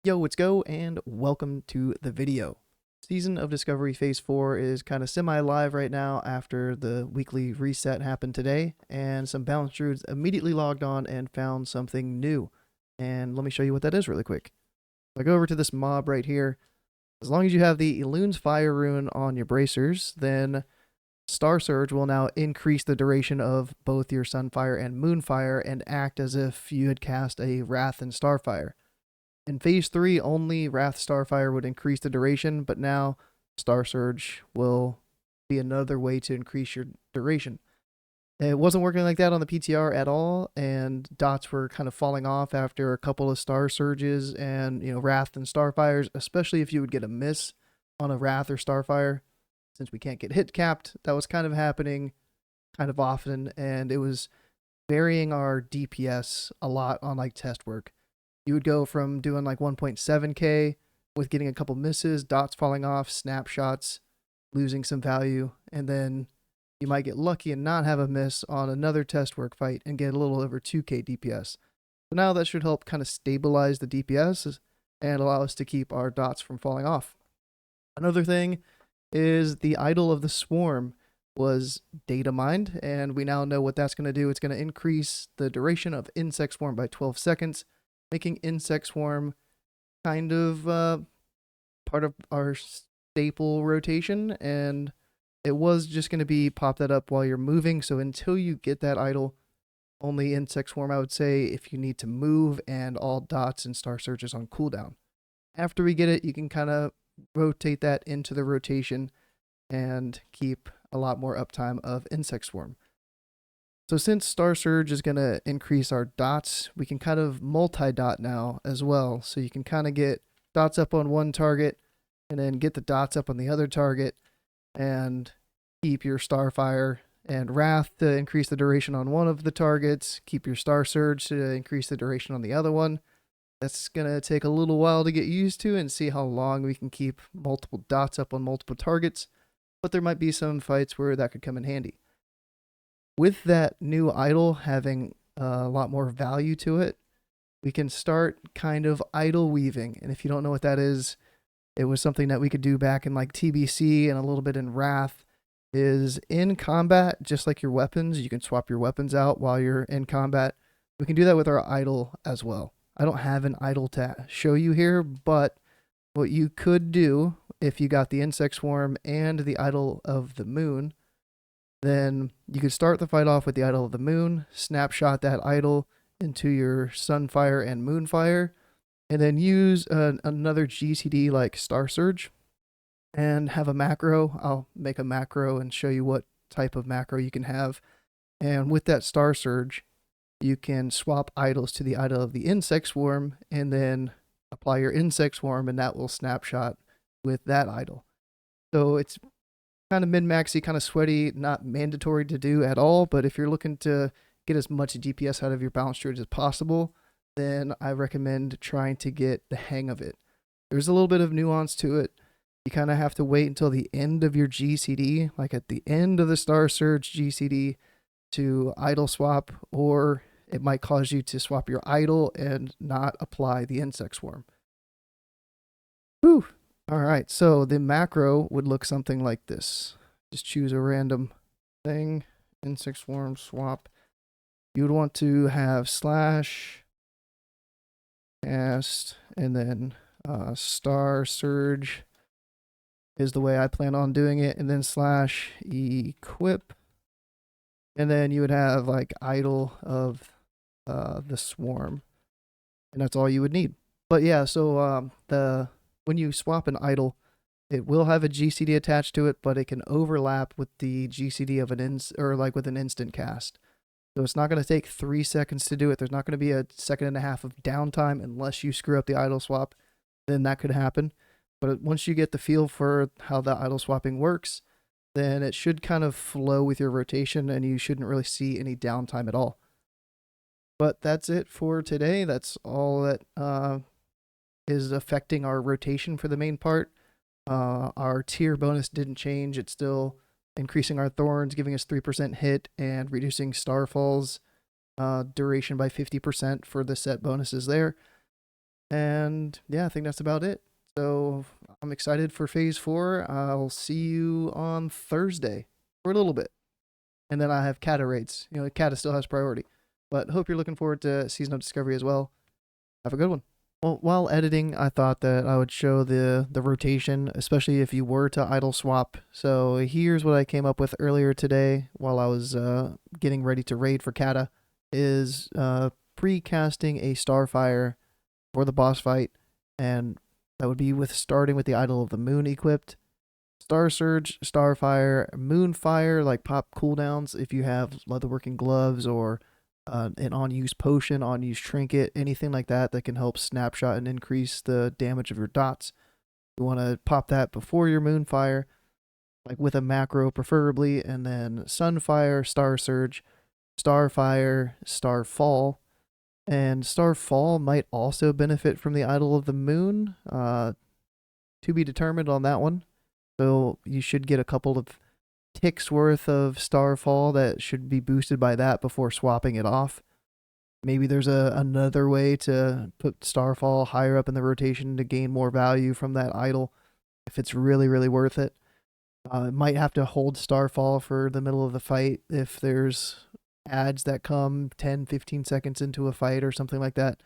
Yo, let's go and welcome to the video. Season of Discovery Phase 4 is kind of semi-live right now after the weekly reset happened today, and some balanced druids immediately logged on and found something new. And let me show you what that is really quick. If I go over to this mob right here, as long as you have the Elune's Fire rune on your bracers, then Starsurge will now increase the duration of both your Sunfire and Moonfire and act as if you had cast a Wrath and Starfire. In Phase 3, only Wrath Starfire would increase the duration, but now Starsurge will be another way to increase your duration. It wasn't working like that on the PTR at all, and dots were kind of falling off after a couple of Starsurges and, Wrath and Starfires, especially if you would get a miss on a Wrath or Starfire. Since we can't get hit capped, that was kind of happening kind of often, and it was varying our DPS a lot on like test work. You would go from doing like 1.7k with getting a couple misses, dots falling off, snapshots, losing some value, and then you might get lucky and not have a miss on another test work fight and get a little over 2k DPS. So now that should help kind of stabilize the DPS and allow us to keep our dots from falling off. Another thing is the Idol of the Swarm was data mined, and we now know what that's going to do. It's going to increase the duration of Insect Swarm by 12 seconds, making Insect Swarm kind of part of our staple rotation, and it was just going to be pop that up while you're moving. So until you get that idol, only Insect Swarm, I would say, if you need to move, and all dots and Starsurges on cooldown. After we get it, you can kind of rotate that into the rotation and keep a lot more uptime of Insect Swarm. So since Starsurge is going to increase our dots, we can kind of multi-dot now as well. So you can kind of get dots up on one target and then get the dots up on the other target and keep your Starfire and Wrath to increase the duration on one of the targets, keep your Starsurge to increase the duration on the other one. That's going to take a little while to get used to and see how long we can keep multiple dots up on multiple targets, but there might be some fights where that could come in handy. With that new idol having a lot more value to it, we can start kind of idol weaving. And if you don't know what that is, it was something that we could do back in like TBC and a little bit in Wrath. Is in combat, just like your weapons, you can swap your weapons out while you're in combat. We can do that with our idol as well. I don't have an idol to show you here, but what you could do if you got the Insect Swarm and the Idol of the Moon, then you could start the fight off with the Idol of the Moon, snapshot that idol into your Sunfire and Moonfire, and then use another GCD like Starsurge and have a macro. I'll make a macro and show you what type of macro you can have. And with that Starsurge, you can swap idols to the idol of the Insect Swarm and then apply your Insect Swarm, and that will snapshot with that idol. So it's kind of min-maxy, kind of sweaty, not mandatory to do at all, but if you're looking to get as much DPS out of your balanced druid as possible, then I recommend trying to get the hang of it. There's a little bit of nuance to it. You kind of have to wait until the end of your GCD, like at the end of the Starsurge GCD, to idol swap, or it might cause you to swap your idol and not apply the Insect Swarm. Whew. All right, so the macro would look something like this. Just choose a random thing, Insect Swarm, swap. You would want to have slash cast, and then Starsurge is the way I plan on doing it, and then slash equip. And then you would have like idol of the swarm, and that's all you would need. But yeah, so when you swap an idol, it will have a GCD attached to it, but it can overlap with the GCD of with an instant cast. So it's not going to take 3 seconds to do it. There's not going to be a second and a half of downtime unless you screw up the idol swap. Then that could happen. But once you get the feel for how the idol swapping works, then it should kind of flow with your rotation, and you shouldn't really see any downtime at all. But that's it for today. That's all that is affecting our rotation for the main part. Our tier bonus didn't change. It's still increasing our thorns, giving us 3% hit, and reducing Starfall's duration by 50% for the set bonuses there. And yeah, I think that's about it. So I'm excited for phase 4. I'll see you on Thursday for a little bit. And then I have Kata raids. You know, Kata still has priority. But hope you're looking forward to Season of Discovery as well. Have a good one. Well, while editing, I thought that I would show the rotation, especially if you were to idle swap. So here's what I came up with earlier today while I was getting ready to raid for Kata, is pre-casting a Starfire for the boss fight, and that would be with starting with the Idol of the Moon equipped. Starsurge, Starfire, Moonfire, like pop cooldowns if you have leatherworking gloves or an on-use potion, on-use trinket, anything like that that can help snapshot and increase the damage of your dots. You want to pop that before your Moonfire, like with a macro preferably, and then Sunfire, Starsurge, Starfire, Starfall, and Starfall might also benefit from the Idol of the Moon. To be determined on that one. So you should get a couple of ticks worth of Starfall that should be boosted by that before swapping it off. Maybe there's another way to put Starfall higher up in the rotation to gain more value from that idol if it's really, really worth it. Might have to hold Starfall for the middle of the fight if there's ads that come 10, 15 seconds into a fight or something like that.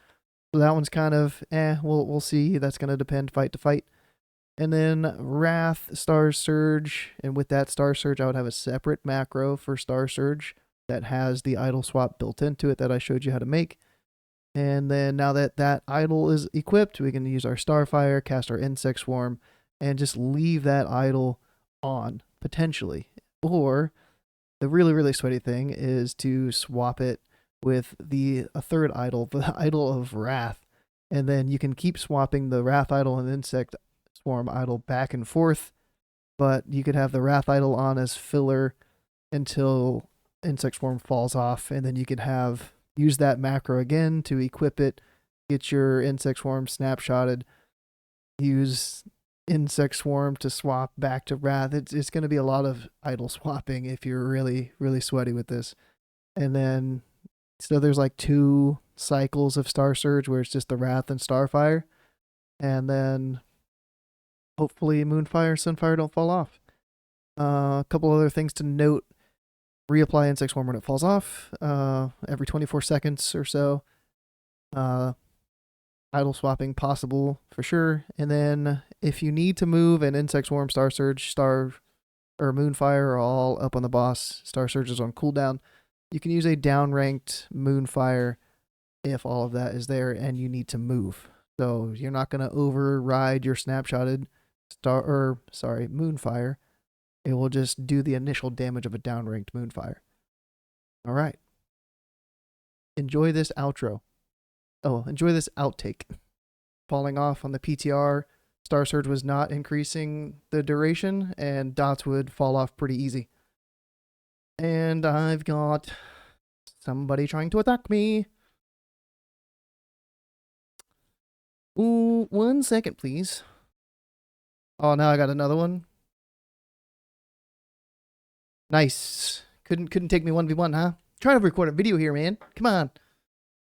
So that one's kind of, we'll see. That's going to depend fight to fight. And then Wrath, Starsurge, and with that Starsurge, I would have a separate macro for Starsurge that has the idol swap built into it that I showed you how to make. And then now that that idol is equipped, we can use our Starfire, cast our Insect Swarm, and just leave that idol on, potentially. Or the really, really sweaty thing is to swap it with a third idol, the Idol of Wrath. And then you can keep swapping the Wrath idol and Insect Swarm idol back and forth, but you could have the Wrath idol on as filler until Insect Swarm falls off, and then you could use that macro again to equip it, get your Insect Swarm snapshotted, use Insect Swarm to swap back to Wrath. It's going to be a lot of idol swapping if you're really, really sweaty with this. And then, so there's like 2 cycles of Starsurge where it's just the Wrath and Starfire, and then hopefully Moonfire, Sunfire don't fall off. A couple other things to note. Reapply Insect Swarm when it falls off, every 24 seconds or so. Idle swapping possible for sure. And then if you need to move an Insect Swarm, Starsurge, or Moonfire are all up on the boss. Starsurge is on cooldown. You can use a downranked Moonfire if all of that is there and you need to move. So you're not going to override your snapshotted Moonfire. It will just do the initial damage of a downranked Moonfire. All right. Enjoy this outro. Oh, enjoy this outtake. Falling off on the PTR, Starsurge was not increasing the duration, and dots would fall off pretty easy. And I've got somebody trying to attack me. Ooh, 1 second, please. Oh, now I got another one. Nice. Couldn't take me 1v1, huh? Trying to record a video here, man. Come on.